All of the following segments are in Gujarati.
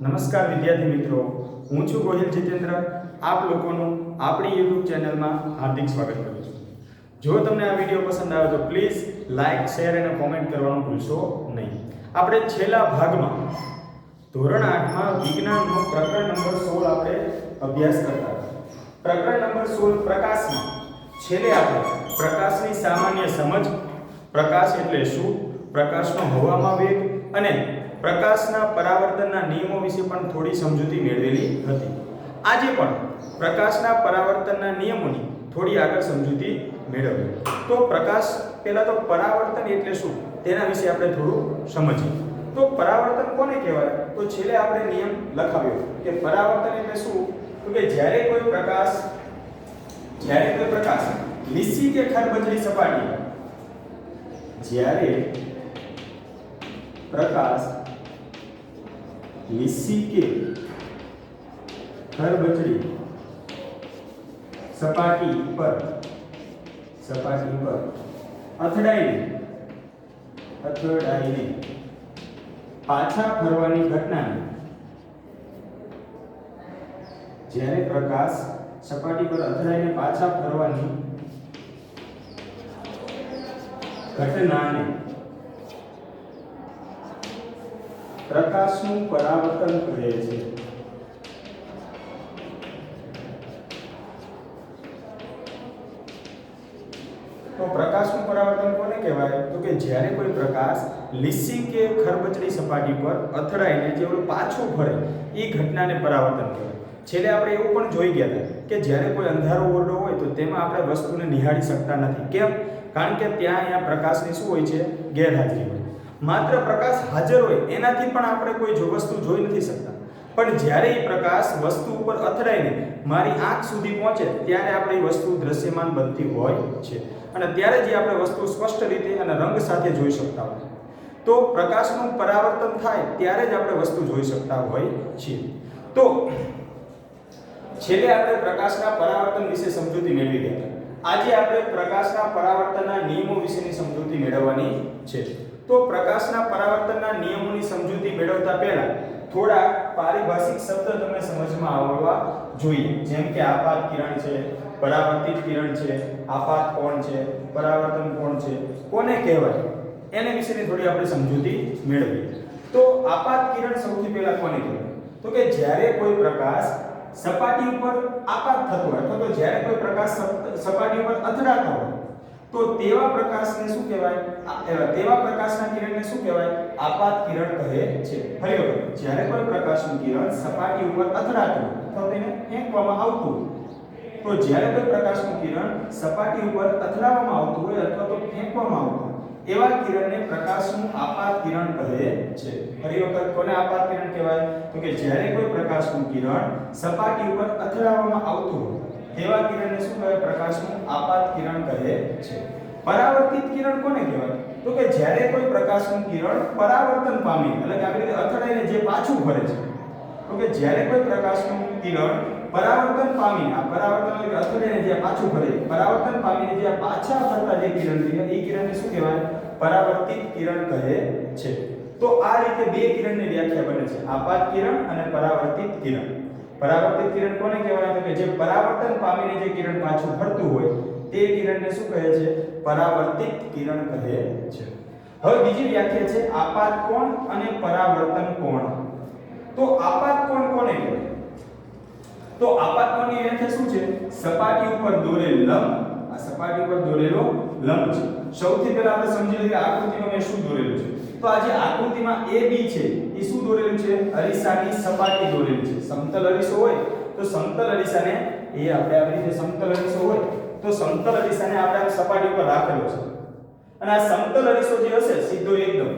નમસ્કાર વિદ્યાર્થી મિત્રો, હું છું ગોહિલ જીતેન્દ્ર. આપ લોકોનું આપણી YouTube ચેનલમાં હાર્દિક સ્વાગત કરું છું. જો તમને આ વિડીયો પસંદ આવે તો પ્લીઝ લાઈક, શેર અને કોમેન્ટ કરવાનું ભૂલશો નહીં. આપણે છેલ્લા ભાગમાં ધોરણ 8માં વિજ્ઞાનનો પ્રકરણ નંબર 16 આપણે અભ્યાસ કરતા હતા. પ્રકરણ નંબર 16 પ્રકાશમાં છેલ્લે આપણે પ્રકાશની સામાન્ય સમજ, પ્રકાશ એટલે શું, પ્રકાશનો હવામાં વેગ અને પ્રકાશના પરાવર્તનના નિયમો વિશે પણ થોડી સમજૂતી મેળવેલી હતી. આજે પણ પ્રકાશના પરાવર્તનના નિયમોની થોડી આગળ સમજૂતી મેળવીએ. તો પ્રકાશ પહેલા તો પરાવર્તન એટલે શું તેના વિશે આપણે થોડું સમજીએ. તો પરાવર્તન કોને કહેવાય? તો છેલ્લે આપણે નિયમ લખાવ્યો કે પરાવર્તન એટલે શું? તો કે જ્યારે કોઈ પ્રકાશ લીસી કે ખરબચડી સપાટી, જ્યારે પ્રકાશ લીસી કે ખરબચડી સપાટી પર અથડાઈને પાછા ફરવાની ઘટનાને, જ્યારે પ્રકાશ સપાટી પર અથડાઈને પાછા ફરવાની ઘટનાને પ્રકાશનું પરાવર્તન કહે છે. તો પ્રકાશનું પરાવર્તન કોને કહેવાય? તો કે જ્યારે કોઈ પ્રકાશ લીસી કે ખરબચડી સપાટી પર અથડાઈને જે પાછો ફરે એ ઘટનાને પરાવર્તન કહેવાય. છેલ્લે આપણે એવું પણ જોઈ ગયા હતા કે જ્યારે કોઈ અંધારો ઓરડો હોય તો તેમાં આપણે વસ્તુને નિહાળી શકતા નથી. કેમ? કારણ કે ત્યાં અહીંયા પ્રકાશની શું હોય છે? ગેરહાજરી હોય. માત્ર પ્રકાશ હાજર હોય એનાથી પણ આપણે કોઈ વસ્તુ જોઈ નથી શકતા. પણ જ્યારે એ પ્રકાશ વસ્તુ ઉપર અથડાઈને મારી આંખ સુધી પહોંચે ત્યારે આપણે એ વસ્તુ દ્રશ્યમાન બનતી હોય છે અને ત્યારે જ આપણે વસ્તુ સ્પષ્ટ રીતે અને રંગ સાથે જોઈ શકતા હોય. તો પ્રકાશનું પરાવર્તન થાય ત્યારે જ આપણે વસ્તુ જોઈ શકતા હોય છીએ. તો છેલ્લે આપણે પ્રકાશના પરાવર્તન વિશે સમજૂતી મેળવી ગયા. આજે આપણે પ્રકાશના પરાવર્તનના નિયમો વિશેની સમજૂતી મેળવવાની છે. તો પ્રકાશના પરાવર્તનના નિયમોની સમજૂતી મેળવતા પહેલા થોડા પારિભાષિક શબ્દ તમને સમજમાં આવવા જોઈએ. જેમ કે આપાત કિરણ છે, પરાવર્તિત કિરણ છે, આપાત કોણ છે, પરાવર્તન કોણ છે, કોને કહેવાય એને વિશેની થોડી આપણે સમજૂતી મેળવીએ. તો આપાત કિરણ સૌથી પહેલા કોને કહેવાય? તો કે જ્યારે કોઈ પ્રકાશ સપાટી ઉપર આપાત થતો હોય અથવા તો જ્યારે કોઈ પ્રકાશ સપાટી ઉપર અથડાતો હોય તો તેવા પ્રકાશને શું કહેવાય? તેવા પ્રકાશના કિરણને શું કહેવાય? આપાત કિરણ કહે છે. ફરી વખત, જ્યારે કોઈ પ્રકાશનું કિરણ સપાટી ઉપર અથડાતું અથવા તેને ફેંકવામાં આવતું, તો જ્યારે કોઈ પ્રકાશનું કિરણ સપાટી ઉપર અથડાવવામાં આવતું હોય અથવા તો ફેંકવામાં આવતું એવા કિરણને પ્રકાશનું આપાત કિરણ કહે છે. ફરી વખત, કોને આપાત કિરણ કહેવાય? તો કે જ્યારે કોઈ પ્રકાશનું કિરણ સપાટી ઉપર અથડાવવામાં આવતું હોય તેવા કિરણને શું કહેવાય? પ્રકાશનું આપાત કિરણ કહે છે. પરાવર્તિત કિરણ કોને કહેવાય? તો કે જ્યારે કોઈ પ્રકાશનું કિરણ પરાવર્તન પામી એટલે કે આવી રીતે અથડાઈને જે પાછું ફરે છે, તો કે જ્યારે કોઈ પ્રકાશનું કિરણ પરાવર્તન પામી, આ પરાવર્તન એટલે કે અથડાઈને જે પાછું ફરે, પરાવર્તન પામીને જે પાછા ફરતા જે કિરણ છે એ કિરણને શું કહેવાય? પરાવર્તિત કિરણ કહે છે. તો આ રીતે બે કિરણની વ્યાખ્યા બને છે, આપાત કિરણ અને પરાવર્તિત કિરણ. પરાવર્તિત કિરણ કોને કહેવાય? તો કે જે પરાવર્તન પામીને જે કિરણ પાછું ફરતું હોય તે કિરણને શું કહે છે? પરાવર્તિત કિરણ કહે છે. હવે બીજી વ્યાખ્યા છે આપાત કોણ અને પરાવર્તન કોણ. તો આપાત કોણ કોને કહેવાય? તો આપાત કોણની વ્યાખ્યા શું છે? સપાટી ઉપર દોરેલ લંબ, આ સપાટી ઉપર દોરેલો લંબ છે. સૌથી પહેલા આપણે સમજી લઈએ આકૃતિમાં મેં શું દોરેલું છે. તો આ જે આકૃતિમાં AB છે એ શું દોરેલું છે? અરીસાની સપાટી દોરેલી છે. સમતલ અરીસો હોય તો સમતલ અરીસાને એ આપણે આવી રીતે સમતલ અરીસો હોય તો સમતલ અરીસાને આપણે સપાટી ઉપર રાખેલો છે અને આ સમતલ અરીસો જે હશે સીધો એકદમ,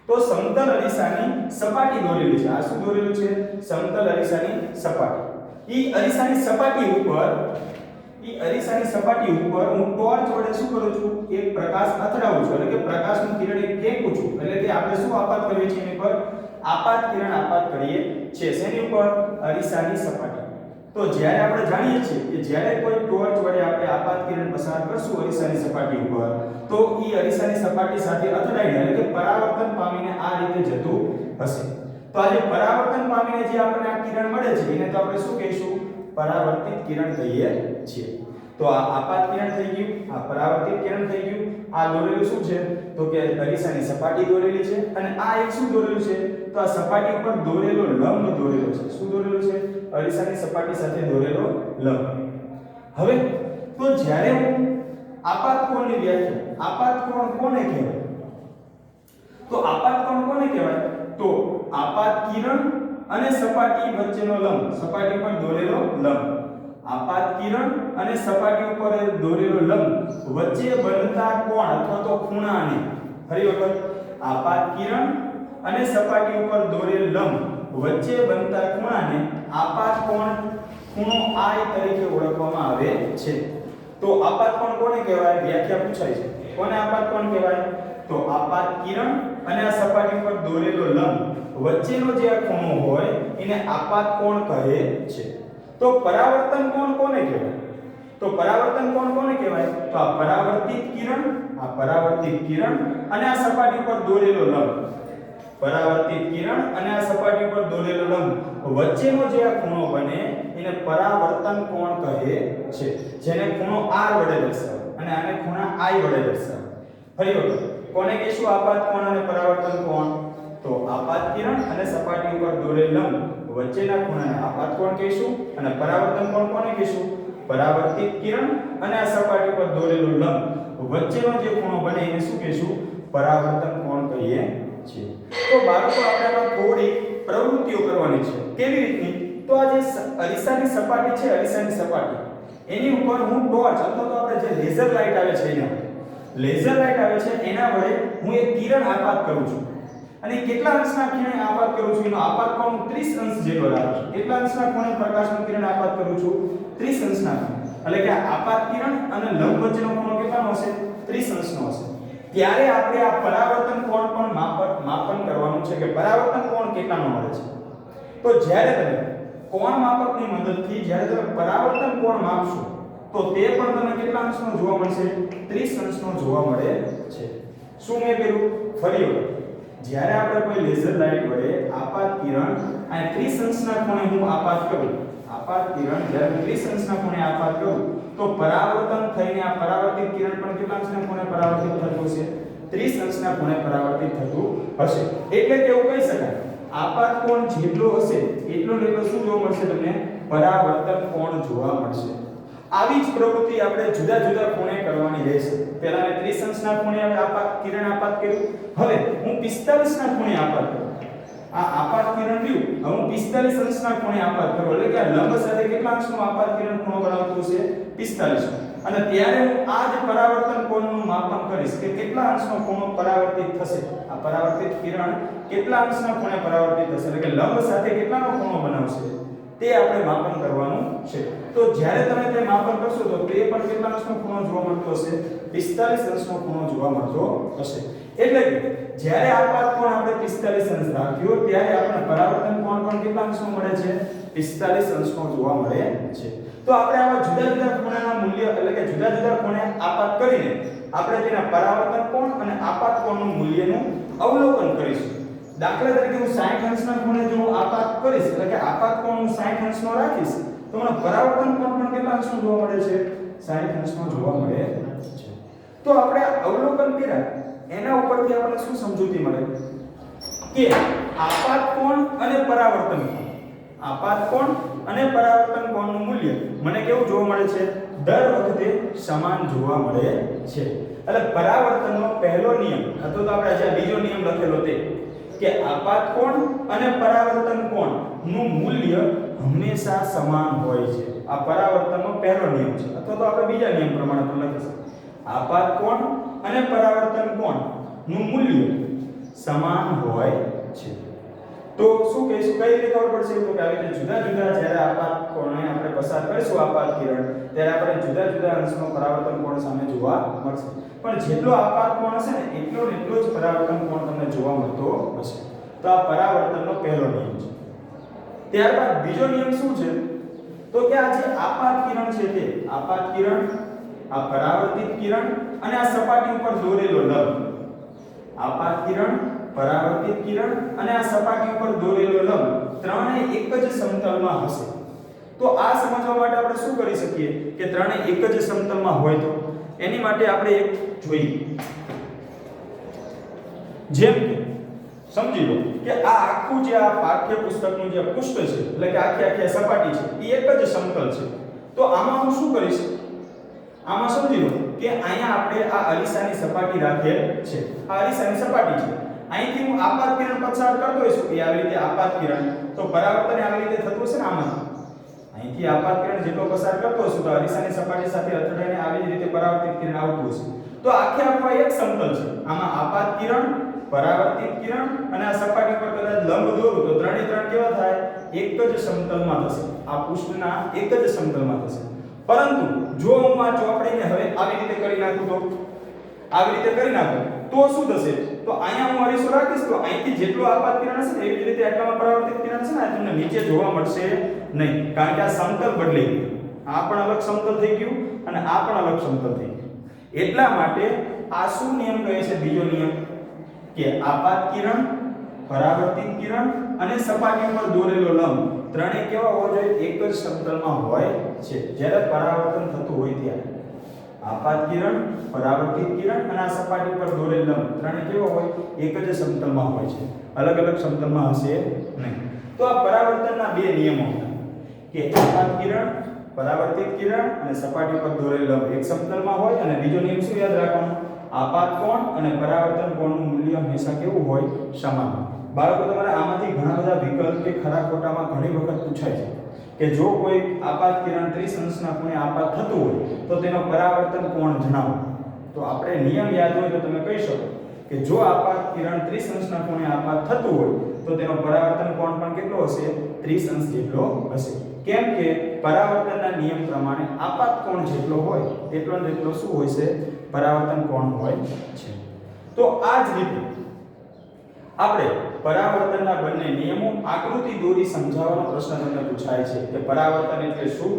તો સમતલ અરીસાની સપાટી દોરેલી છે. આ શું દોરેલું છે? સમતલ અરીસાની સપાટી. ઈ અરીસાની સપાટી ઉપર હું ટોર્ચ વડે શું કરું છું? એક પ્રકાશ અથડાવું છું એટલે કે પ્રકાશનું કિરણ એક ફેંકું છું. એટલે કે આપણે શું આપાત કરીએ છીએ? એની પર આપાત કિરણ આપાત કરીએ છીએ. શેની ઉપર? અરીસાની સપાટી. તો જ્યારે આપણે જાણીએ છીએ કે જ્યારે કોઈ ટોર્ચ વડે આપણે આપાત કિરણ પસાર કરશું અરીસાની સપાટી ઉપર તો ઈ અરીસાની સપાટી સાથે અથડાઈને એટલે કે પરાવર્તન પામીને આ રીતે જતું હશે. તો આ જે પરાવર્તન પામીને જે આપણને આ કિરણ મળે છે એને તો આપણે શું કહીશું? પરાવર્તિત કિરણ કહીએ છીએ. તો આ આપાત કિરણ થઈ ગયું, આ પરાવર્તિત કિરણ થઈ ગયું. આ દોરેલું શું છે? તો કે અરીસાની સપાટી દોરેલી છે અને આ એક શું દોરેલું છે? તો આ સપાટી ઉપર દોરેલો લંબ દોરેલો છે. શું દોરેલું છે? અરીસાની સપાટી સાથે દોરેલો લંબ. હવે તો જ્યારે હું આપાત કોણની વ્યાખ્યા, આપાત કોણ કોને કહેવાય? તો આપાત કોણ કોને કહેવાય? તો આપાત કિરણ અને સપાટી વચ્ચેનો લંબ, સપાટી પર દોરેલો લંબ. આપાત કિરણ અને સપાટી ઉપર દોરેલો લંબ વચ્ચે બનતા કોણ અથવા તો ખૂણાને, ફરી વખત, આપાત કિરણ અને સપાટી ઉપર દોરેલ લંબ વચ્ચે બનતા ખૂણાને આપાત કોણ, ખૂણો I તરીકે ઓળખવામાં આવે છે. તો આપાત કોણ કોને કહેવાય? વ્યાખ્યા પૂછાય છે. કોને આપાત કોણ કહેવાય? તો આપાત કિરણ અને આ સપાટી પર દોરેલો લંબ વચ્ચેનો જે આ ખૂણો હોય એને આપાત કોણ કહે છે. તો પરાવર્તન કોણ કોને કહેવાય? તો પરાવર્તન કોણ કોને કહેવાય? તો આ પરાવર્તિત કિરણ, આ પરાવર્તિત કિરણ અને આ સપાટી પર દોરેલો લંબ, પરાવર્તિત કિરણ અને આ સપાટી પર દોરેલો લંબ વચ્ચેનો જે આ ખૂણો બને એને પરાવર્તન કોણ કહે છે. જેને ખૂણો R વડે દર્શાવે અને આને ખૂણા I વડે દર્શાવે. ફરી વખત કોને કહીશું આપાત કોણ અને પરાવર્તન કોણ? તો આપાત કિરણ અને સપાટી ઉપર દોરેલ લંબ વચ્ચેના ખૂણાને આપાત કોણ કહીશું અને પરાવર્તન કોણ કોને કહીશું? પરાવર્તિત કિરણ અને આ સપાટી પર દોરેલો લંબ વચ્ચેનો જે ખૂણો બને એને શું કહીશું? પરાવર્તન કોણ કહીએ છીએ. તો બાળકો આપણે આમાં થોડી પ્રવૃત્તિઓ કરવાની છે. કેવી રીતની? તો આ જે અરીસાની સપાટી છે, અરીસાની સપાટી એની ઉપર હું ટોર્ચ અથવા તો આપણે જે લેઝર લાઇટ આવે છે એના, લેઝર લાઇટ આવે છે એના વડે હું એક કિરણ આપાત કરું છું. અને કેટલા અંશના કિરણે આપાત કરું છું? એનો આપાત કોણ 30 અંશ જેટલો રાખું છું. કેટલા અંશના કોણે પ્રકાશનું કિરણ આપાત કરું છું? 30 અંશના. એટલે કે આપાત કિરણ અને લંબ વચ્ચેનો ખૂણો કેટલાનો હશે? 30 અંશનો હશે. ત્યારે આપણે આ પરાવર્તન કોણ પણ માપન કરવાનું છે કે પરાવર્તન કોણ કેટલાનો મળે છે. તો જ્યારે તમે કોણ માપકની મદદથી જ્યારે તમે પરાવર્તન કોણ માપશો તો તે પણ તમને કેટલા અંશનો જોવા મળશે? 30 અંશનો જોવા મળે છે. શું મેં કર્યું? ફરી વખત, જ્યારે આપણે કોઈ લેઝર લાઇટ વડે આપાત કિરણ અને 30 અંશના ખૂણે હું આપાત કરું, આપાત કિરણ જ્યારે 30 અંશના ખૂણે આપાત કરું તો પરાવર્તન થઈને આ પરાવર્તિત કિરણ પણ કેટલા અંશના ખૂણે પરાવર્તિત થતું હશે? 30 અંશના ખૂણે પરાવર્તિત થતું હશે. એટલે કે એવું કહી શકાય આપાત કોણ જેટલો હશે એટલો ને એટલો શું જોવા મળશે તમને? પરાવર્તન કોણ જોવા મળશે. આવી જ પ્રવૃત્તિ આપણે જુદા જુદા ખૂણે કરવાની રહેશે. પહેલા મેં 30 અંશના ખૂણે આપાત કિરણ આપાત કર્યું, હવે હું 45 ના ખૂણે આપાત કરું. આ આપાત કિરણ રહ્યું, હવે હું 45 અંશના ખૂણે આપાત કરું. એટલે કે આ લંબ સાથે કેટલા અંશનો આપાત કિરણ ખૂણો બનાવતું છે? 45. અને ત્યારે હું આ જ પરાવર્તન કોણનું માપન કરીશ કે કેટલા અંશનો ખૂણો પરાવર્તિત થશે. આ પરાવર્તિત કિરણ કેટલા અંશના ખૂણે પરાવર્તિત થશે, એટલે કે લંબ સાથે કેટલાનો ખૂણો બનાવશે તે આપણે માપન કરવાનું છે. તો જ્યારે તમે તે માપન કરશો તો તે પણ કેટલા અંશનો ખૂણો જોવા મળતો હશે? 45 અંશનો ખૂણો જોવા મળતો હશે. એટલે કે જ્યારે આપાત કોણ આપણે 45 અંશ રાખ્યો ત્યારે આપણને પરાવર્તન કોણ પણ કેટલા અંશનો મળે છે? 45 અંશનો જોવા મળે છે. તો આપણે આવા જુદા જુદા ખૂણાના મૂલ્ય એટલે કે જુદા જુદા ખૂણે આપાત કરીને આપણે તેના પરાવર્તન કોણ અને આપાત કોણનું મૂલ્યનું અવલોકન કરીશું. દાખલા તરીકે હું 60 અંશના ખૂણે જો આપાત કરીશ એટલે કે આપાત કોણ હું 60 અંશનો રાખીશ તો મને પરાવર્તન કોણ પણ કેટલા અંશનો જોવા મળે છે? 60 અંશનો જોવા મળે છે. તો આપણે અવલોકન કર્યા એના ઉપરથી આપણને શું સમજૂતી મળે કે આપાત કોણ અને પરાવર્તન કોણ, આપાત કોણ અને પરાવર્તન કોણનું મૂલ્ય મને કેવું જોવા મળે છે? દર વખતે સમાન જોવા મળે છે. એટલે પરાવર્તનનો પહેલો નિયમ અથવા તો આપણે જે બીજો નિયમ લખેલો તે કે આપાત કોણ અને પરાવર્તન કોણનું મૂલ્ય હંમેશા સમાન હોય છે. આ પરાવર્તનનો પહેલો નિયમ છે અથવા તો આપણે બીજા નિયમ પ્રમાણે પણ લખીશું. આપાત કોણ અને પરાવર્તન કોણનું મૂલ્ય સમાન હોય છે. તો શું કહીશું? કઈ રીતે ખબર પડશે? તો કે આવી રીતે જુદા જુદા જ્યારે આપાત કોણને આપણે પસાર કરીશું આપાત કિરણ ત્યારે આપણે જુદા જુદા અંશનો પરાવર્તન કોણ સામે જોવા મળશે. પણ જેટલો આપાત કોણ હશે ને એટલો જ પરાવર્તન કોણ તમને જોવા મળતો હશે. તો આ પરાવર્તનનો પહેલો નિયમ છે. ત્યારબાદ બીજો નિયમ શું છે? તો કે આ જે આપાત કિરણ છે તે આપાત કિરણ, આ પરાવર્તિત કિરણ અને આ સપાટી ઉપર દોરેલો લંબ, આપાત કિરણ પરાવર્તિત કિરણ અને આ સપાટી ઉપર દોરેલો લંબ ત્રણેય એક જ સમતલમાં હશે. તો આ સમજવા માટે આપણે શું કરી શકીએ કે ત્રણેય એક જ સમતલમાં હોય તો એની માટે આપણે એક જોઈએ. જેમ કે સમજી લો કે આ આખું જે આ પાઠ્યપુસ્તકનું જે પૃષ્ઠ છે એટલે કે આખી સપાટી છે એ એક જ સમતલ છે. તો આમાં હું શું કરીશ, આમાં સમજી લો કે અહીંયા આપણે આ અરીસાની સપાટી રાખેલ છે. આ અરીસાની સપાટી છે. અહીંથી હું આપાત કિરણ પસાર કરતો હોઈશું કે આવી રીતે આપાત કિરણ, તો પરાવર્તન આવી રીતે થતું હશે ને આમાંથી. અહીંથી આપાત કિરણ જેટલો પસાર કરતો હશું તો અરીસાની સપાટી સાથે અથડાઈને આવી જ રીતે પરાવર્તિત કિરણ આવતું હશે. તો આખે આખું એક સમતલ છે. આમાં આપાત કિરણ, પરાવર્તિત કિરણ અને આ સપાટી પર કદાચ લંબ દોરું તો ત્રણે ત્રણ કેવા થાય? એક જ સમતલમાં થશે. આ પૃષ્ઠના એક જ સમતલમાં થશે. પરંતુ જો હું આ ચોકડીને હવે આવી રીતે કરી નાખું તો આવી રીતે કરી નાખું તો શું થશે? તો અહીંયા હું અરીસો રાખીશ તો અહીંથી જેટલો આપાત કિરણ હશે એવી જ રીતે આટલામાં પરાવર્તિત કિરણ છે ને તમને નીચે જોવા મળશે નહીં, કારણ કે આ સમતલ બદલાઈ ગયું. આ પણ અલગ સમતલ થઈ ગયું અને આ પણ અલગ સમતલ થઈ ગયું. એટલા માટે આ શું નિયમ કહે છે? બીજો નિયમ કે આપાત કિરણ, પરાવર્તિત કિરણ અને સપાટી પર દોરેલો લંબ ત્રણેય કેવા હોવા જોઈએ? એક જ સમતલમાં હોય છે જ્યારે પરાવર્તન થતું હોય ત્યારે. આપાત કિરણ, પરાવર્તિત કિરણ અને આ સપાટી પર દોરેલ લંબ ત્રણેય કેવા હોય? એક જ સમતલમાં હોય છે, અલગ અલગ સમતલમાં હશે નહીં. તો આ પરાવર્તનના બે નિયમો હતા કે આપાત કિરણ, પરાવર્તિત કિરણ અને સપાટી પર દોરેલ લંબ એક સમતલમાં હોય. અને બીજો નિયમ શું યાદ રાખવાનો? આપાત કોણ અને પરાવર્તન કોણનું મૂલ્ય હંમેશા કેવું હોય? સમાન. બાળકો તમારે આમાંથી ઘણા બધા વિકલ્પ કે ખરા ખોટામાં ઘણી વખત પૂછાય છે કે જો કોઈ આપાત કિરણ 30 અંશના ખૂણે આપાત થતું હોય તો તેનો પરાવર્તન કોણ જણાવો. તો આપણે નિયમ યાદ હોય તો તમે કહી શકો કે જો આપાત કિરણ 30 અંશના ખૂણે આપાત થતું હોય તો તેનો પરાવર્તન કોણ પણ કેટલો હશે? 30 અંશ જેટલો હશે. કેમ કે પરાવર્તનના નિયમ પ્રમાણે આપાત કોણ જેટલો હોય તેટલો ને તેટલો શું હોય છે? પરાવર્તન કોણ હોય છે. તો આ જ રીતે આપણે પરાવર્તનના બંને નિયમો આકૃતિ દોરી સમજાવવાનો પ્રશ્ન તમને પૂછાય છે કે પરાવર્તન એટલે શું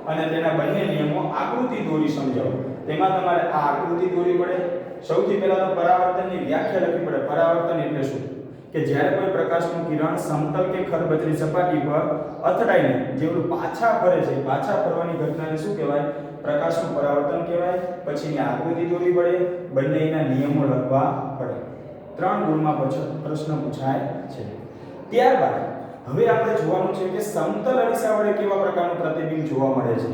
અને તેના બંને નિયમો આકૃતિ દોરી સમજાવો. તેમાં તમારે આ આકૃતિ દોરવી પડે. સૌથી પહેલા તો પરાવર્તનની વ્યાખ્યા લખવી પડે. પરાવર્તન એટલે શું? કે જ્યારે કોઈ પ્રકાશનું કિરણ સમતલ કે ખરબચડી સપાટી પર અથડાઈને જેવું પાછા ફરે છે, પાછા ફરવાની ઘટનાને શું કહેવાય? પ્રકાશનું પરાવર્તન કહેવાય. પછીની આકૃતિ દોરવી પડે, બંનેના નિયમો લખવા પડે. 3 ગુણમાં પ્રશ્ન પૂછાય છે. ત્યારબાદ હવે આપણે જોવાનું છે કે સમતલ અરીસા વડે કેવા પ્રકારનું પ્રતિબિંબ જોવા મળે છે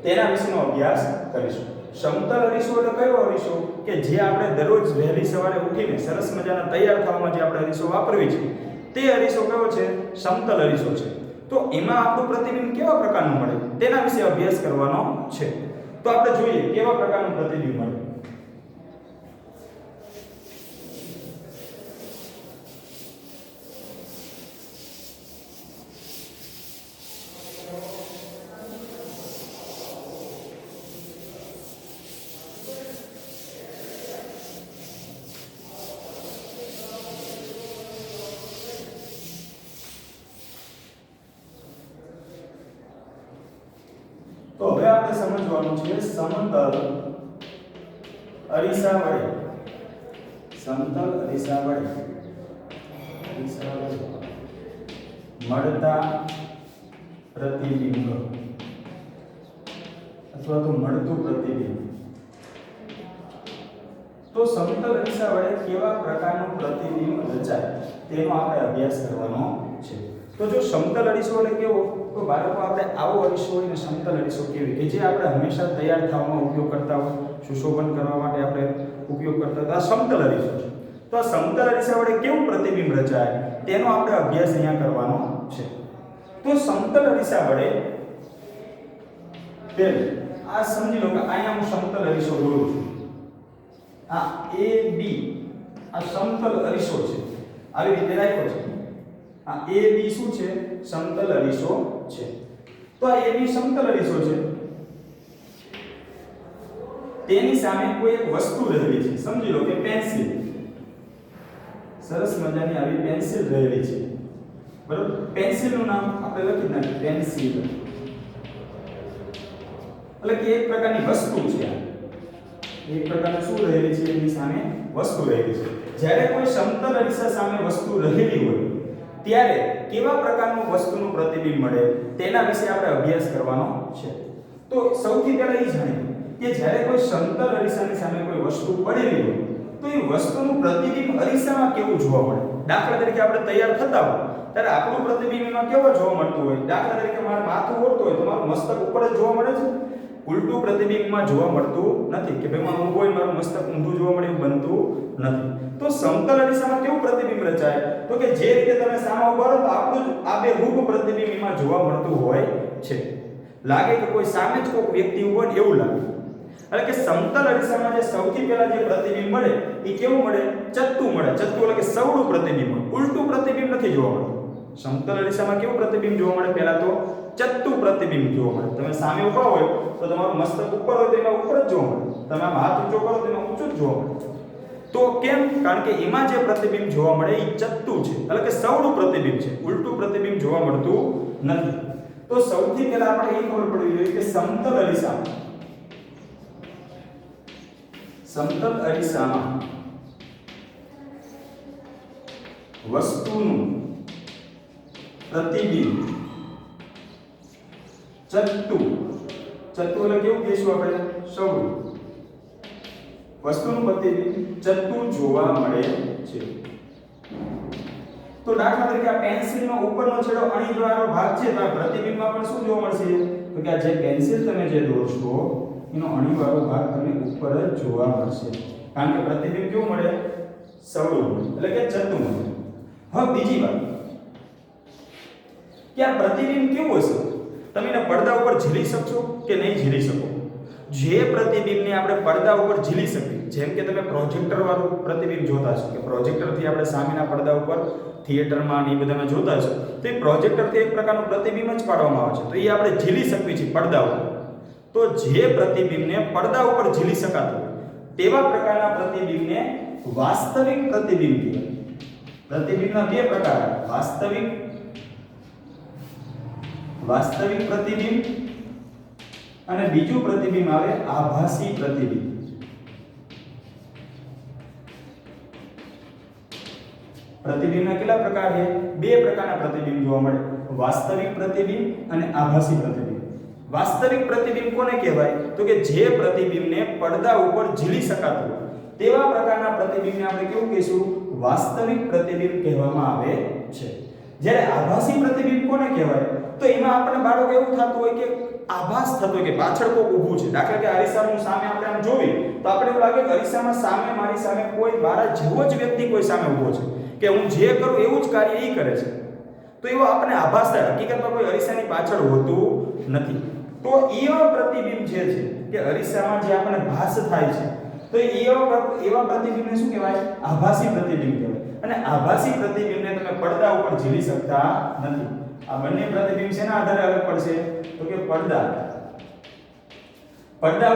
તેના વિશેનો અભ્યાસ કરીશું. સમતલ અરીસો એટલે કયો અરીસો? કે જે આપણે દરરોજ વહેલી સવારે ઉઠીને સરસ મજાના તૈયાર થવામાં જે આપણે અરીસો વાપરવી છે તે અરીસો કયો છે? સમતલ અરીસો છે. તો એમાં આપણું પ્રતિબિંબ કેવા પ્રકારનું મળે તેના વિશે અભ્યાસ કરવાનો છે. તો આપણે જોઈએ કેવા પ્રકારનું પ્રતિબિંબ મળે. તો હવે આપણે સમજવાનું છે સમતલ અરીસા વડે મળતા પ્રતિબિંબ અથવા તો મળતું પ્રતિબિંબ. તો સમતલ અરીસા વડે કેવા પ્રકારનું પ્રતિબિંબ રચાય તેનો આપણે અભ્યાસ કરવાનો છે. તો જો સમતલ અરીસો એટલે કેવો? તો બાળકો આપણે આવો અરીસો હોય ને સમતલ અરીસો કેવી કે જે આપણે હંમેશા તૈયાર થવામાં ઉપયોગ કરતા હોય, સુશોભન કરવા માટે આપણે ઉપયોગ કરતા હોય, આ સમતલ અરીસો છે. તો આ સમતલ અરીસા વડે કેવું પ્રતિબિંબ રચાય તેનો આપણે અભ્યાસ અહીંયા કરવાનો છે. તો સમતલ અરીસા વડે આ સમજી લો કે અહીંયા હું સમતલ અરીસો દોરું છું. આ A B આ સમતલ અરીસો છે. આવી રીતે રાખ્યો છે. આ A B શું છે? સમતલ અરીસો છે. તો આ A B સમતલ અરીસો છે. તેની સામે કોઈ એક વસ્તુ રહેલી છે. સમજી લો કે પેન્સિલ. સરસ મજાની આવી પેન્સિલ રહેલી છે. બરોબર? પેન્સિલનું નામ આપણે લખી નાખીએ પેન્સિલ. એટલે કે એક પ્રકારની વસ્તુ છે. એક પ્રકારની શું રહેલી છે? એની સામે વસ્તુ રહેલી છે. જ્યારે કોઈ સમતલ અરીસા સામે વસ્તુ રહેલી હોય ત્યારે કેવા પ્રકારનું વસ્તુનું પ્રતિબિંબ મળે તેના વિશે આપણે અભ્યાસ કરવાનો છે. તો સૌથી પહેલા એ જાણીએ કે જ્યારે કોઈ સમતલ અરીસાની સામે કોઈ વસ્તુ પડેલી હોય તો એ વસ્તુનું પ્રતિબિંબ અરીસામાં કેવું જોવા મળે. દાખલા તરીકે આપણે તૈયાર થતા હોય ત્યારે આપણું પ્રતિબિંબ એમાં કેવો જોવા મળતું હોય. દાખલા તરીકે મારું માથું ઓળતું હોય તો મારું મસ્તક ઉપર જ જોવા મળે છે. ઉલટું પ્રતિબિંબમાં જોવા મળતું નથી કે ભાઈ માં ઊભો હોય મારું મસ્તક ઊંધું જોવા મળે એવું બનતું નથી. તો સમતલ અરીસામાં કેવું પ્રતિબિંબ રચાય તો કે જે રીતે તમે સામે ઊભા રહો તો આપણું જ આબેહૂબ પ્રતિબિંબ એમાં જોવા મળતું હોય છે. લાગે કે કોઈ સામે જ કોઈ વ્યક્તિ ઊભો હોય એવું લાગે. એટલે કે સમતલ અરીસામાં જે સૌથી પહેલા જે પ્રતિબિંબ મળે એ કેવું મળે? ચત્તું મળે. ચત્તું એટલે કે સવળું પ્રતિબિંબ મળે. ઉલટું પ્રતિબિંબ નથી જોવા મળતું. સમતલ અરીસામાં કેવું પ્રતિબિંબ જોવા મળે? પહેલા તો ચત્તું પ્રતિબિંબ જોવા મળે. તમે સામે ઊભા હોય તો તમારું મસ્તક ઉપર હોય તો એમાં ઉપર જ જોવા મળે. તમે આમ હાથ ઊંચો કરો તો એમાં ઊંચું જ જોવા મળે. તો કેમ? કારણ કે એમાં જે પ્રતિબિંબ જોવા મળે એ ચત્તું છે એટલે કે સવળું પ્રતિબિંબ છે. ઉલટું પ્રતિબિંબ જોવા મળતું નથી. તો સૌથી પહેલા આપણે એ ખબર પડવી જોઈએ કે સમતલ અરીસામાં વસ્તુનું પ્રતિબિંબ ચત્તું એટલે કેવું કહીશું આપણે? સવળું. વસ્તુનું પ્રતિબિંબ ચત્તું જોવા મળે છે. તો દાખલા તરીકે આ પેન્સિલનો ઉપરનો છેડો અણીદ્વારો ભાગ છે તો આ પ્રતિબિંબમાં પણ શું જોવા મળશે? તો કે આ જે પેન્સિલ તમે જે દોરશો એનો અણીવાળો ભાગ તમને ઉપર જ જોવા મળશે. કારણ કે પ્રતિબિંબ કેવું મળે? સવળું મળે એટલે કે ચત્તું મળે. હવે બીજી વાત કે આ પ્રતિબિંબ કેવું હશે? તમે એને પડદા ઉપર ઝીલી શકશો કે નહીં ઝીલી શકો? જે પ્રતિબિંબને આપણે પડદા ઉપર ઝીલી શકીએ, જેમ કે તમે પ્રોજેક્ટર વાળું પ્રતિબિંબ જોતા હશો કે પ્રોજેક્ટરથી આપણે સામેના પડદા ઉપર થિયેટરમાં ને એ બધામાં જોતા હશો તો એ પ્રોજેક્ટરથી એક પ્રકારનું પ્રતિબિંબ જ પાડવામાં આવે છે. તો એ આપણે ઝીલી શકીએ છીએ પડદા ઉપર. તો જે પ્રતિબિંબને પડદા ઉપર ઝીલી શકાતું તેવા પ્રકારના પ્રતિબિંબને વાસ્તવિક પ્રતિબિંબ કહેવાય. પ્રતિબિંબના બે પ્રકાર: વાસ્તવિક પ્રતિબિંબ અને બીજું પ્રતિબિંબ આવે આભાસી પ્રતિબિંબ. પ્રતિબિંબના કેટલા પ્રકાર છે? બે પ્રકારના પ્રતિબિંબ જોવા મળે: વાસ્તવિક પ્રતિબિંબ અને આભાસી પ્રતિબિંબ. વાસ્તવિક પ્રતિબિંબ કોને કહેવાય? તો કે જે પ્રતિબિંબને પડદા ઉપર ઝીલી શકાતું તેવા પ્રકારના પ્રતિબિંબને આપણે કેવું કહીશું? વાસ્તવિક પ્રતિબિંબ કહેવામાં આવે છે. જ્યારે આભાસી પ્રતિબિંબ કોને કહેવાય? તો એમાં આપણને બાળકો એવું થતું હોય કે આભાસ થતો હોય કે પાછળ કોઈ ઊભું છે. દાખલા કે અરીસાનું સામે આપણે આમ જોઈએ તો આપણે એવું લાગે કે અરીસામાં સામે મારી સામે કોઈ મારા જેવો જ વ્યક્તિ કોઈ સામે ઊભો છે કે હું જે કરું એવું જ કાર્ય એ કરે છે. તો એવો આપણને આભાસ થાય. હકીકતમાં કોઈ અરીસાની પાછળ હોતું નથી. તો એવા પ્રતિબિંબ જે છે કે અરીસામાં જે આપણને ભાસ થાય છે તો એવા પ્રતિબિંબને શું કહેવાય? આભાસી પ્રતિબિંબ કહેવાય. અને આભાસી પ્રતિબિંબને તમે પડદા ઉપર ઝીલી શકતા નથી. આ બંને પ્રતિબિંબ શેના આધારે અલગ પડશે? તો કે પડદા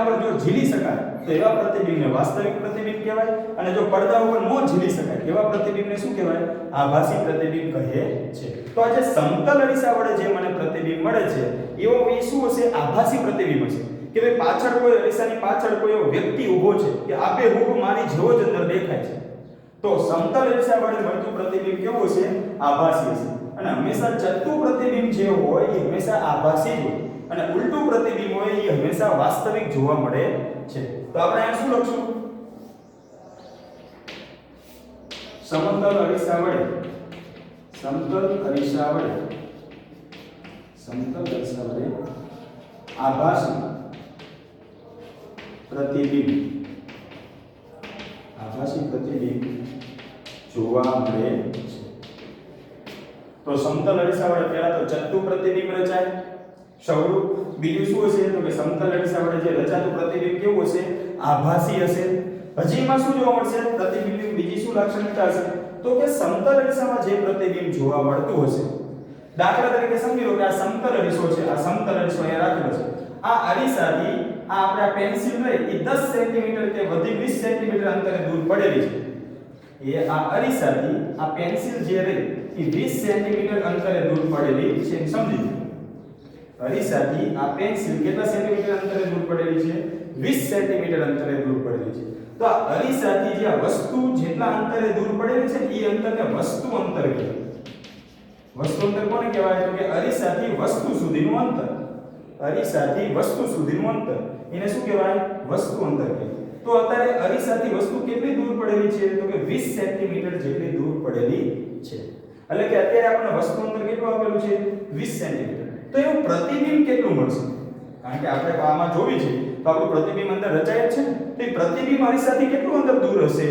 ઉપર જો ઝીલી શકાય તો એવા પ્રતિબિંબને વાસ્તવિક પ્રતિબિંબ કહેવાય. અને જો પડદા ઉપર ન ઝીલી શકાય એવા પ્રતિબિંબને શું કહેવાય? આભાસી પ્રતિબિંબ કહે છે. તો આ જે સમતલ અરીસા વડે જે મને પ્રતિબિંબ મળે છે એવો એ શું હશે? આભાસી પ્રતિબિંબ હશે કે ભાઈ પાછળ કોઈ અરીસાની પાછળ કોઈ એવો વ્યક્તિ ઊભો છે કે આબેહૂબ મારી જેવો જ અંદર દેખાય છે. તો સમતલ અરીસા વડે મળતું પ્રતિબિંબ કેવું હશે? આભાસી હશે. અને હંમેશા ચત્તુ પ્રતિબિંબ જે હોય એ હંમેશા આભાસી જ હોય અને ઉલટું પ્રતિબિંબ હોય એ હંમેશા વાસ્તવિક જોવા મળે છે. તો આપણે અહીં શું લખશું? સમતલ અરીસા વડે આભાસી પ્રતિબિંબ જોવા મળે છે. તો સમતલ અરીસા વડે પહેલા તો ચત્તુ પ્રતિબિંબ રચાય સવળું. બીજું શું હશે? તો કે સમતલ અરીસા વડે જે રચાતું પ્રતિબિંબ કેવું હશે? આભાસી હશે. હજી એમાં શું જોવા મળશે? પ્રતિબિંબની બીજી શું લાક્ષણિકતા હશે? તો કે સમતલ અરીસામાં જે પ્રતિબિંબ જોવા મળતું હશે, દાખલા તરીકે સમજી લો કે આ સમતલ અરીસો છે. આ સમતલ અરીસો અહીંયા રાખેલો છે. આ અરીસાથી આ આપણે આ પેન્સિલ લઈ એ 10 સેન્ટીમીટર કે વધી 20 સેન્ટીમીટર અંતરે દૂર પડેલી છે. એ આ અરીસાથી આ પેન્સિલ જે રહી એ 20 સેન્ટીમીટર અંતરે દૂર પડેલી છે. સમજી લો અરીસાથી આ પેન્સિલ કેટલા સેન્ટીમીટર અંતરે દૂર પડેલી છે? 20 સેન્ટીમીટર અંતરે દૂર પડેલી છે. તો આ અરીસાથી જે આ વસ્તુ જેટલા અંતરે દૂર પડેલી છે એ અંતરને વસ્તુ અંતર કહેવાય. વસ્તુ અંતર કોને કહેવાય? તો કે અરીસાથી વસ્તુ સુધીનું અંતર. અરીસાથી વસ્તુ સુધીનું અંતર એને શું કહેવાય? વસ્તુ અંતર કહેવાય. તો અત્યારે અરીસાથી વસ્તુ કેટલી દૂર પડેલી છે? તો કે 20 સેન્ટીમીટર જેટલી દૂર પડેલી છે. એટલે કે અત્યારે આપણને વસ્તુ અંતર કેટલું આપેલું છે? 20 સેન્ટીમીટર. તો એનું પ્રતિબિંબ કેટલું મળશે? કારણ કે આપણે આમાં જોવી છે તો આપણું પ્રતિબિંબ અંદર રચાય જ છે ને. તો એ પ્રતિબિંબ અરીસાથી કેટલું અંતર દૂર હશે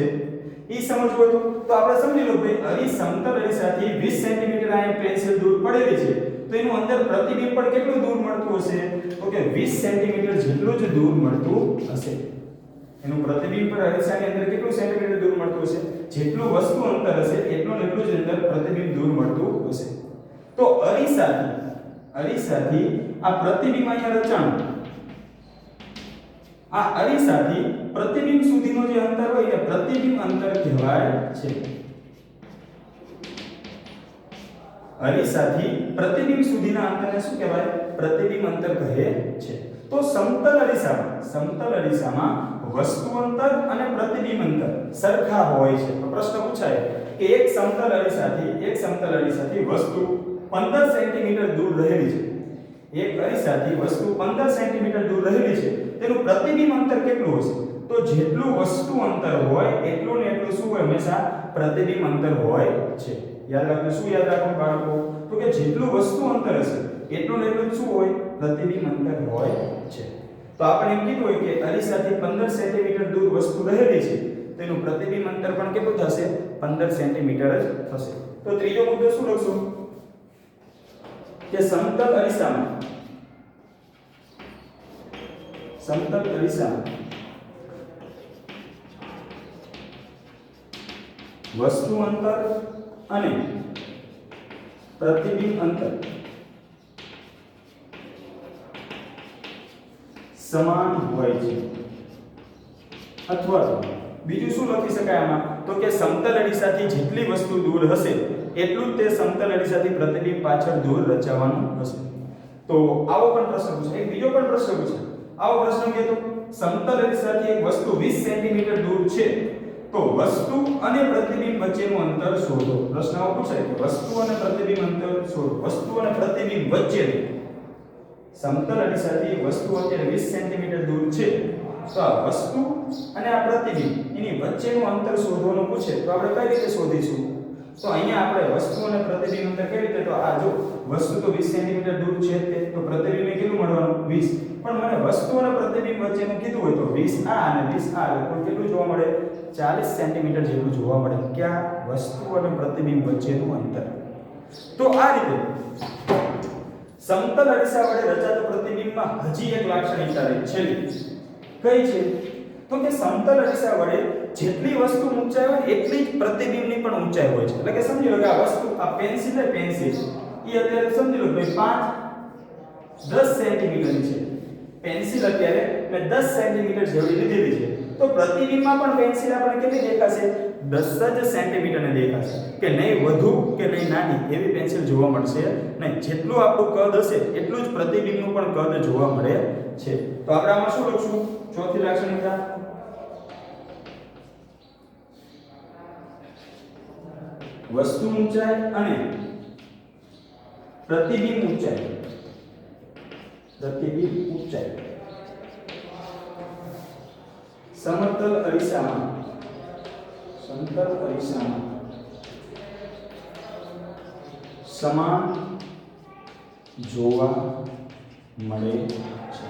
એ સમજવું હોય તો આપણે સમજી લો ભાઈ સમતલ અરીસાથી 20 સેન્ટીમીટર આ પેન્સિલ દૂર પડેલી છે તો એનું અંદર પ્રતિબિંબ પણ કેટલું દૂર મળતું હશે? તો કે 20 સેન્ટીમીટર જેટલું જ દૂર મળતું હશે. એનું પ્રતિબિંબ પર અરીસાની અંદર કેટલું સેન્ટીમીટર દૂર મળતું હશે? જેટલું વસ્તુ અંતર હશે એટલું જ અંદર પ્રતિબિંબ દૂર મળતું હશે. તો અરીસાથી આ પ્રતિબિંબ અહીંયા રચાણું. આ અરીસાથી પ્રતિબિંબ સુધીનો જે અંતર હોય એને પ્રતિબિંબ અંતર કહેવાય છે. અરીસાથી પ્રતિબિંબ સુધીના અંતરને શું કહેવાય? પ્રતિબિંબ અંતર કહે છે. તો સમતલ અરીસામાં વસ્તુ અંતર અને પ્રતિબિંબ અંતર સરખા હોય છે. તો પ્રશ્ન પૂછાય કે એક સમતલ અરીસાથી વસ્તુ 15 સેન્ટીમીટર દૂર રહેલી છે. એક અરીસાથી વસ્તુ 15 સેન્ટીમીટર દૂર રહેલી છે. તેનું પ્રતિબિંબ અંતર કેટલું હશે? તો જેટલું વસ્તુ અંતર હોય એટલું ને એટલું શું હોય? હંમેશા પ્રતિબિંબ અંતર હોય છે. યાદ રાખજો. શું યાદ રાખવું બાળકો? તો કે જેટલું વસ્તુ અંતર હશે એટલું ને એટલું શું હોય? પ્રતિબિંબ અંતર હોય છે. તો આપણે એમ કીધું હોય કે અરીસાથી 15 સેન્ટીમીટર દૂર વસ્તુ રહેલી છે તેનું પ્રતિબિંબ અંતર પણ કેટલું થશે? 15 સેન્ટીમીટર જ થશે. તો ત્રીજો મુદ્દો શું લખશું? કે સમતલ અરીસામાં વસ્તુ અંતર અને પ્રતિબિંબ અંતર સમાન હોય છે. અથવા તો બીજું શું લખી શકાય આમાં? તો કે સમતલ અરીસાથી જેટલી વસ્તુ દૂર હશે એટલું જ તે સમતલ અરીસાથી પ્રતિબિંબ પાછળ દૂર રચાવાનું હશે. તો આવો પણ પ્રશ્ન પૂછાય. એક બીજો પણ પ્રશ્ન પૂછાય. આવો પ્રશ્ન કે તો સમતલ અરીસાથી એક વસ્તુ 20 સેન્ટીમીટર દૂર છે તો વસ્તુ અને પ્રતિબિંબ વચ્ચેનું અંતર શોધો. પ્રશ્ન આવો પૂછાય કે વસ્તુ અને પ્રતિબિંબ અંતર શોધો. વસ્તુ અને પ્રતિબિંબ વચ્ચેનું સમતલ અરીસાથી વસ્તુ અત્યારે 20 સેન્ટીમીટર દૂર છે તો આ વસ્તુ અને આ પ્રતિબિંબ એની વચ્ચેનું અંતર શોધવાનું પૂછે તો આપણે કઈ રીતે શોધીશું? તો અહીંયા આપણે વસ્તુ અને પ્રતિબિંબ અંતર કઈ રીતે? તો આ જો વસ્તુ તો 20 સેન્ટીમીટર દૂર છે તો પ્રતિબિંબ કેટલું મળવાનું? 20. પણ મને વસ્તુ અને પ્રતિબિંબ વચ્ચેનું કીધું હોય તો 20 આ અને 20 આ એટલે કેટલું જોવા મળે? 40 સેન્ટીમીટર જેટલું જોવા મળે. ક્યાં? વસ્તુ અને પ્રતિબિંબ વચ્ચેનું અંતર. તો આ રીતે સમતલ અરીસા વડે રચાતું પ્રતિબિંબમાં હજી એક લાક્ષણિકતા રહી છે. કઈ છે? તો કે સમતલ અરીસા વડે જેટલી વસ્તુ ઊંચાઈ હોય એટલી જ પ્રતિબિંબની પણ ઊંચાઈ હોય છે. એટલે કે સમજી લો કે આ વસ્તુ આ પેન્સિલ એ અત્યારે સમજી લો ભાઈ 10 સેન્ટીમીટરની છે. પેન્સિલ અત્યારે મેં 10 સેન્ટીમીટર જેવડી લીધેલી છે તો પ્રતિબિંબમાં પણ પેન્સિલ આપણે કેટલી દેખાશે? 10 જ સેન્ટીમીટરને દેખાશે. કે નહીં વધુ કે નહીં નાની એવી પેન્સિલ જોવા મળશે નહીં. જેટલું આપણું કદ હશે એટલું જ પ્રતિબિંબનું પણ કદ જોવા મળે છે. તો આપણે આમાં શું લખશું? ચોથી લાક્ષણિકતા વસ્તુ ઊંચાઈ અને પ્રતિબિંબ ઊંચાઈ સમતલ અરીસામાં સમાન જોવા મળે છે.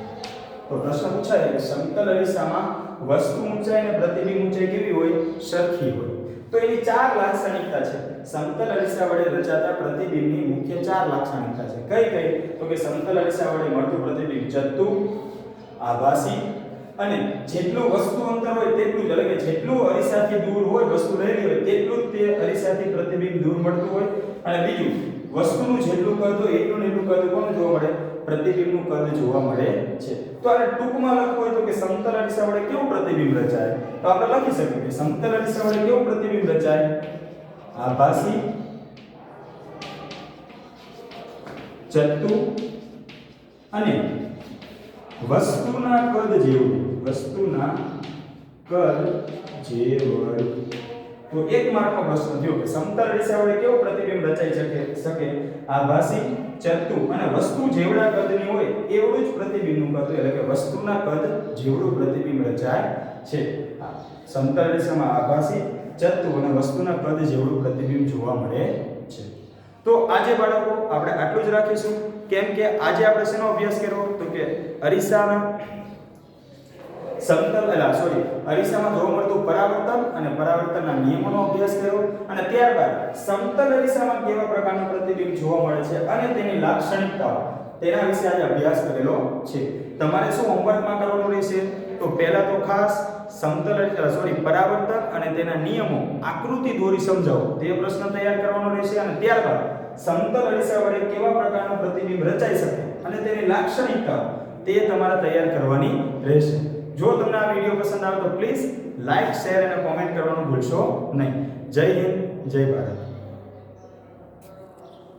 તો પ્રશ્ન પૂછાય કે સમતલ અરીસામાં વસ્તુ ઊંચાઈ અને પ્રતિબિંબ ઊંચાઈ કેવી હોય? સરખી હોય. તો એની 4 લાક્ષણિકતા છે. સમતલ અરીસા વડે રચાતા પ્રતિબિંબની મુખ્ય 4 લાક્ષણિકતા છે. કઈ? તો કે સમતલ અરીસા વડે મળતું પ્રતિબિંબ ચત્તુ, આભાસી અને જેટલું વસ્તુ અંતર હોય તેટલું જ, એટલે કે જેટલું અરીસાથી દૂર હોય વસ્તુ રહેલી હોય તેટલું જ તે અરીસાથી પ્રતિબિંબ દૂર મળતું હોય. અને બીજું વસ્તુનું જેટલું કદ હોય એટલું ને એટલું કદ કોણ જોવા મળે? પ્રતિબિંબનું કદ જોવા મળે છે. તો આને ટૂંકમાં લખવું હોય તો કે સમતલ અરીસા વડે કેવું પ્રતિબિંબ રચાય? તો આપણે લખી શકીએ કે સમતલ અરીસા વડે કેવું પ્રતિબિંબ રચાય? આભાસી, ચત્તુ અને વસ્તુના કદ જેવું. વસ્તુના કદ જેવળ. તો એક માર્કનો પ્રશ્ન થયો કે સમતલ રેખા વડે કેવું પ્રતિબિંબ રચાઈ શકે? આભાસી, ચત્તુ અને વસ્તુ જેવડા કદની હોય એવડું જ પ્રતિબિંબનું કદ, એટલે કે વસ્તુના કદ જેવડું પ્રતિબિંબ રચાય છે. સમતલ રેખામાં આભાસી, ચત્તુ અને વસ્તુના કદ જેવડું પ્રતિબિંબ જોવા મળે છે. તો આજે બાળકો આપણે આટલું જ રાખીશું, કેમ કે આજે આપણે શેનો અભ્યાસ કર્યો? તો કે અરીસાના અરીસામાં જોવા મળતું પરાવર્તન અને પરાવર્તનના નિયમોનો અભ્યાસ કર્યો, અને ત્યારબાદ સમતલ અરીસામાં કેવા પ્રકારનું પ્રતિબિંબ જોવા મળે છે અને તેની લાક્ષણિકતાઓ, તેના વિશે આજે અભ્યાસ કરેલો છે. તમારે શું હોમવર્કમાં કરવાનું રહેશે? તો પહેલા તો ખાસ પરાવર્તન અને તેના નિયમો આકૃતિ દોરી સમજાવો તે પ્રશ્ન તૈયાર કરવાનો રહેશે, અને ત્યારબાદ સમતલ અરીસા વડે કેવા પ્રકારનું પ્રતિબિંબ રચાઈ શકે અને તેની લાક્ષણિકતાઓ તે તમારે તૈયાર કરવાની રહેશે. જો તમને આ વિડિયો પસંદ આવે તો પ્લીઝ લાઈક, શેર અને કોમેન્ટ કરવાનું ભૂલશો નહીં. જય હિન્દ, જય ભારત.